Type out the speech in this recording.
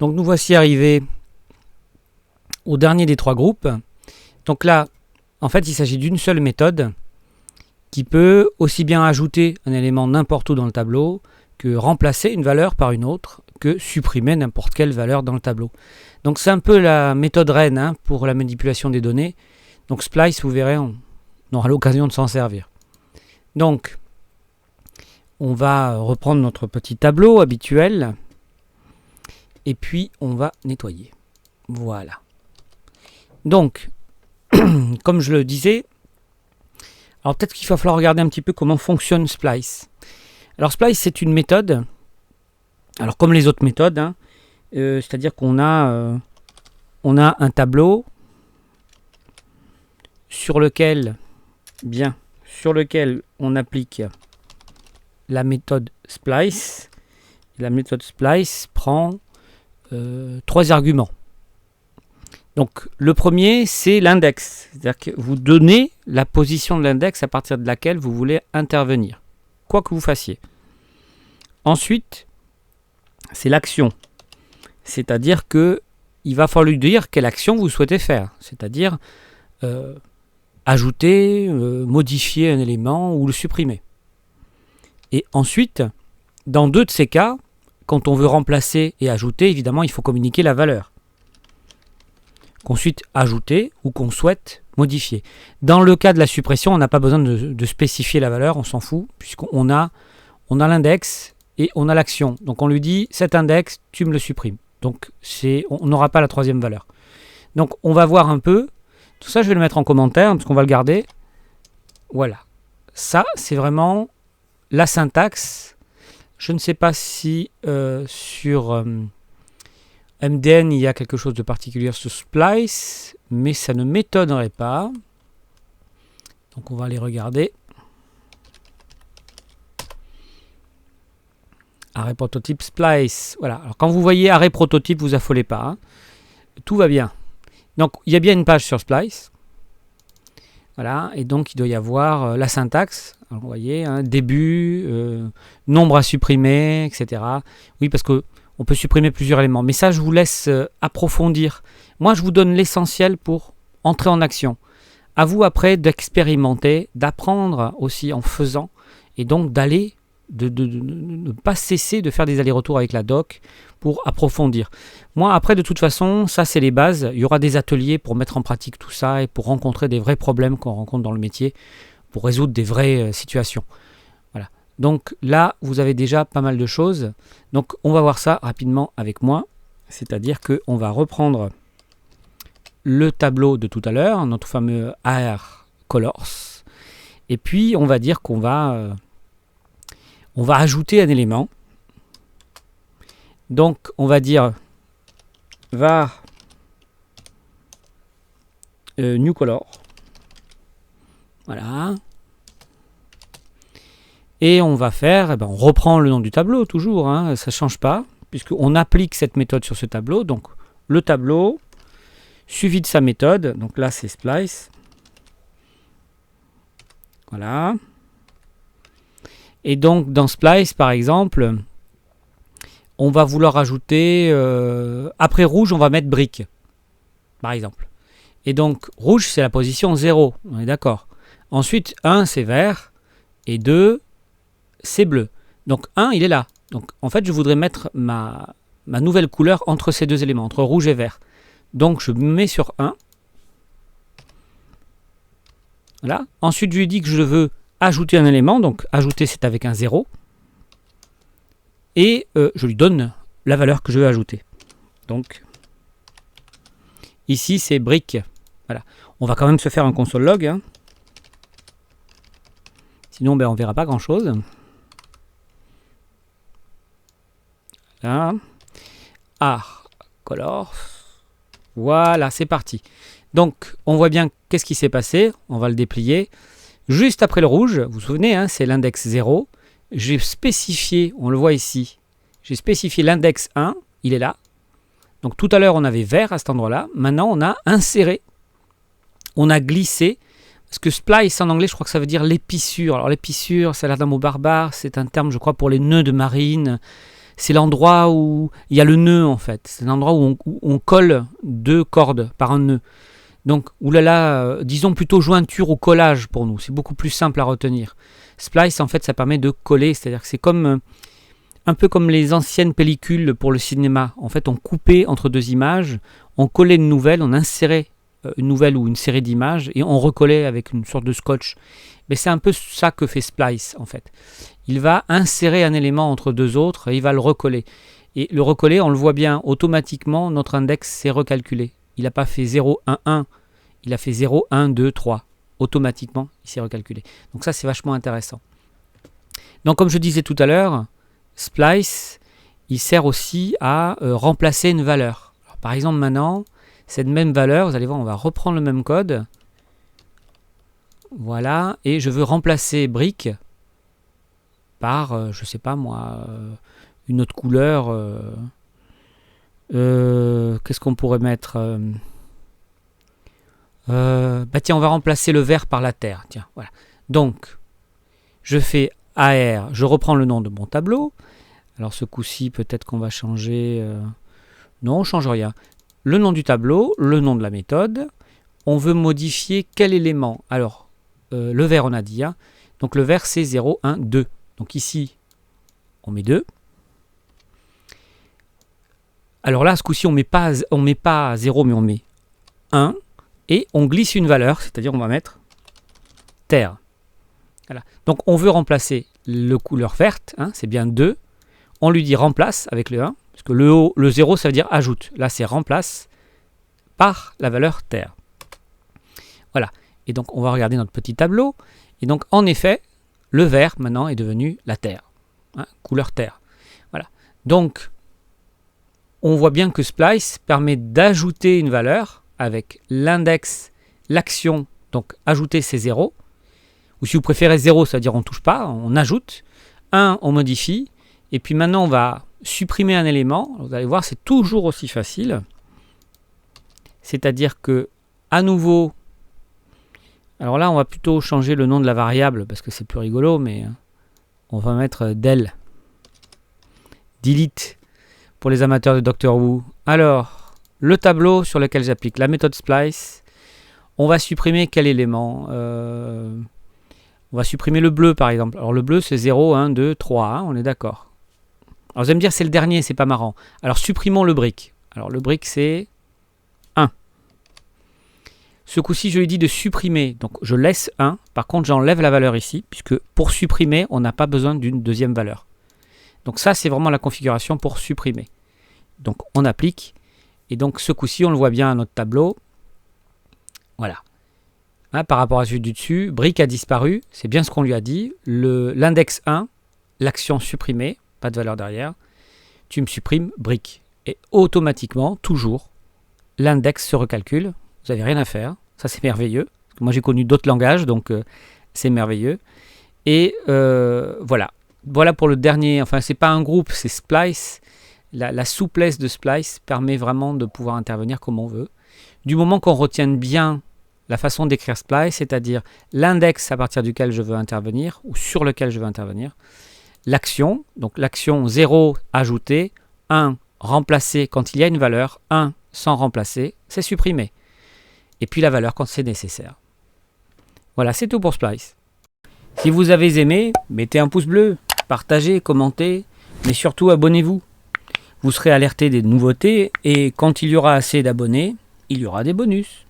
Donc nous voici arrivés au dernier des trois groupes. Donc là, en fait, il s'agit d'une seule méthode qui peut aussi bien ajouter un élément n'importe où dans le tableau que remplacer une valeur par une autre, que supprimer n'importe quelle valeur dans le tableau. Donc c'est un peu la méthode reine pour la manipulation des données. Donc Splice, vous verrez, on aura l'occasion de s'en servir. Donc, on va reprendre notre petit tableau habituel et puis on va nettoyer. Voilà. Donc, comme je le disais, alors peut-être qu'il va falloir regarder un petit peu comment fonctionne Splice. Alors Splice, c'est une méthode, alors comme les autres méthodes, c'est-à-dire qu'on a un tableau sur lequel on applique la méthode Splice. La méthode Splice prend 3 arguments. Donc le premier, c'est l'index. C'est-à-dire que vous donnez la position de l'index à partir de laquelle vous voulez intervenir, quoi que vous fassiez. Ensuite, c'est l'action. C'est-à-dire que il va falloir lui dire quelle action vous souhaitez faire. C'est-à-dire ajouter, modifier un élément ou le supprimer. Et ensuite, dans deux de ces cas, quand on veut remplacer et ajouter, évidemment, il faut communiquer la valeur. Qu'on souhaite ajouter ou qu'on souhaite modifier. Dans le cas de la suppression, on n'a pas besoin de spécifier la valeur, on s'en fout, puisqu'on a l'index et on a l'action. Donc on lui dit, cet index, tu me le supprimes. Donc on n'aura pas la troisième valeur. Donc on va voir un peu. Tout ça, je vais le mettre en commentaire, parce qu'on va le garder. Voilà. Ça, c'est vraiment la syntaxe. Je ne sais pas si sur MDN, il y a quelque chose de particulier sur Splice, mais ça ne m'étonnerait pas. Donc on va aller regarder. Arrêt prototype Splice. Voilà. Alors quand vous voyez arrêt prototype, vous affolez pas. Tout va bien. Donc il y a bien une page sur Splice. Voilà. Et donc il doit y avoir la syntaxe. Alors, vous voyez, début, nombre à supprimer, etc. Oui, parce que on peut supprimer plusieurs éléments. Mais ça, je vous laisse approfondir. Moi, je vous donne l'essentiel pour entrer en action. À vous après d'expérimenter, d'apprendre aussi en faisant, et donc d'aller, de ne pas cesser de faire des allers-retours avec la doc pour approfondir. Moi, après, de toute façon, ça, c'est les bases. Il y aura des ateliers pour mettre en pratique tout ça et pour rencontrer des vrais problèmes qu'on rencontre dans le métier, pour résoudre des vraies situations. Voilà. Donc là, vous avez déjà pas mal de choses. Donc on va voir ça rapidement avec moi. C'est-à-dire qu'on va reprendre le tableau de tout à l'heure, notre fameux AR Colors. Et puis on va dire qu'on va ajouter un élément. Donc on va dire var new color. Voilà. Et on va faire, on reprend le nom du tableau toujours, ça ne change pas, puisqu'on applique cette méthode sur ce tableau. Donc le tableau, suivi de sa méthode, donc là c'est Splice. Voilà. Et donc dans Splice par exemple, on va vouloir ajouter, après rouge on va mettre brique, par exemple. Et donc rouge c'est la position 0, on est d'accord. Ensuite 1 c'est vert, et 2 c'est bleu. Donc 1 il est là. Donc en fait je voudrais mettre ma nouvelle couleur entre ces deux éléments, entre rouge et vert. Donc je mets sur 1. Voilà. Ensuite je lui dis que je veux ajouter un élément, donc ajouter c'est avec un 0. Et je lui donne la valeur que je veux ajouter. Donc ici c'est brique. Voilà. On va quand même se faire un console log. Sinon on ne verra pas grand chose. Là. Art Colors. Voilà, c'est parti. Donc, on voit bien qu'est-ce qui s'est passé. On va le déplier. Juste après le rouge, vous vous souvenez, c'est l'index 0. J'ai spécifié, on le voit ici, j'ai spécifié l'index 1. Il est là. Donc, tout à l'heure, on avait vert à cet endroit-là. Maintenant, on a inséré. On a glissé. Parce que splice, en anglais, je crois que ça veut dire l'épissure. Alors, l'épissure, ça a l'air d'un mot barbare. C'est un terme, je crois, pour les nœuds de marine. c'est l'endroit où il y a le nœud en fait. C'est l'endroit où on colle deux cordes par un nœud. Donc, oulala, disons plutôt jointure ou collage pour nous. C'est beaucoup plus simple à retenir. Splice, en fait, ça permet de coller. C'est-à-dire que c'est comme un peu comme les anciennes pellicules pour le cinéma. En fait, on coupait entre deux images, on collait une nouvelle, on insérait une nouvelle ou une série d'images et on recollait avec une sorte de scotch. Mais c'est un peu ça que fait Splice, en fait. Il va insérer un élément entre deux autres et il va le recoller. Et le recoller, on le voit bien, automatiquement, notre index s'est recalculé. Il n'a pas fait 0, 1, 1. Il a fait 0, 1, 2, 3. Automatiquement, il s'est recalculé. Donc ça, c'est vachement intéressant. Donc comme je disais tout à l'heure, Splice, il sert aussi à remplacer une valeur. Alors, par exemple, maintenant, cette même valeur, vous allez voir, on va reprendre le même code. Voilà, et je veux remplacer brique par, je sais pas moi, une autre couleur. Qu'est-ce qu'on pourrait mettre tiens, on va remplacer le vert par la terre. Tiens, voilà. Donc, je fais AR, je reprends le nom de mon tableau. Alors ce coup-ci, peut-être qu'on va changer... Non, on ne change rien. Le nom du tableau, le nom de la méthode. On veut modifier quel élément? Alors, le vert, on a dit. Hein. Donc le vert, c'est 0, 1, 2. Donc ici, on met 2. Alors là, ce coup-ci, on met pas 0, mais on met 1. Et on glisse une valeur, c'est-à-dire on va mettre terre. Voilà. Donc on veut remplacer le couleur verte, hein, c'est bien 2. On lui dit remplace avec le 1, parce que le 0, ça veut dire ajoute. Là, c'est remplace par la valeur terre. Voilà. Et donc on va regarder notre petit tableau. Et donc en effet, le vert maintenant est devenu la terre. Hein, couleur terre. Voilà. Donc on voit bien que Splice permet d'ajouter une valeur avec l'index, l'action, donc ajouter ces 0. Ou si vous préférez 0, c'est-à-dire on ne touche pas, on ajoute. 1, on modifie. Et puis maintenant, on va supprimer un élément. Vous allez voir, c'est toujours aussi facile. C'est-à-dire que, à nouveau, alors là, on va plutôt changer le nom de la variable parce que c'est plus rigolo, mais on va mettre del. Delete pour les amateurs de Doctor Who. Alors, le tableau sur lequel j'applique la méthode Splice, on va supprimer quel élément on va supprimer le bleu par exemple. Alors le bleu c'est 0, 1, 2, 3, hein, on est d'accord. Alors vous allez me dire c'est le dernier, c'est pas marrant. Alors supprimons le brick. Alors le brick c'est 1. Ce coup-ci je lui dis de supprimer, donc je laisse 1. Par contre j'enlève la valeur ici, puisque pour supprimer on n'a pas besoin d'une deuxième valeur. Donc ça c'est vraiment la configuration pour supprimer. Donc on applique. Et donc ce coup-ci, on le voit bien à notre tableau. Voilà. Hein, par rapport à celui du dessus, brique a disparu. C'est bien ce qu'on lui a dit. L'index 1, l'action supprimée, pas de valeur derrière. Tu me supprimes brique. Et automatiquement, toujours, l'index se recalcule. Vous n'avez rien à faire. Ça, c'est merveilleux. Moi, j'ai connu d'autres langages, donc c'est merveilleux. Et voilà. Voilà pour le dernier. Enfin, c'est pas un groupe, c'est Splice. La souplesse de Splice permet vraiment de pouvoir intervenir comme on veut. Du moment qu'on retienne bien la façon d'écrire Splice, c'est-à-dire l'index à partir duquel je veux intervenir ou sur lequel je veux intervenir, l'action, donc l'action 0 ajouter, 1 remplacer quand il y a une valeur, 1 sans remplacer, c'est supprimer. Et puis la valeur quand c'est nécessaire. Voilà, c'est tout pour Splice. Si vous avez aimé, mettez un pouce bleu, partagez, commentez, mais surtout abonnez-vous. Vous serez alerté des nouveautés et quand il y aura assez d'abonnés, il y aura des bonus.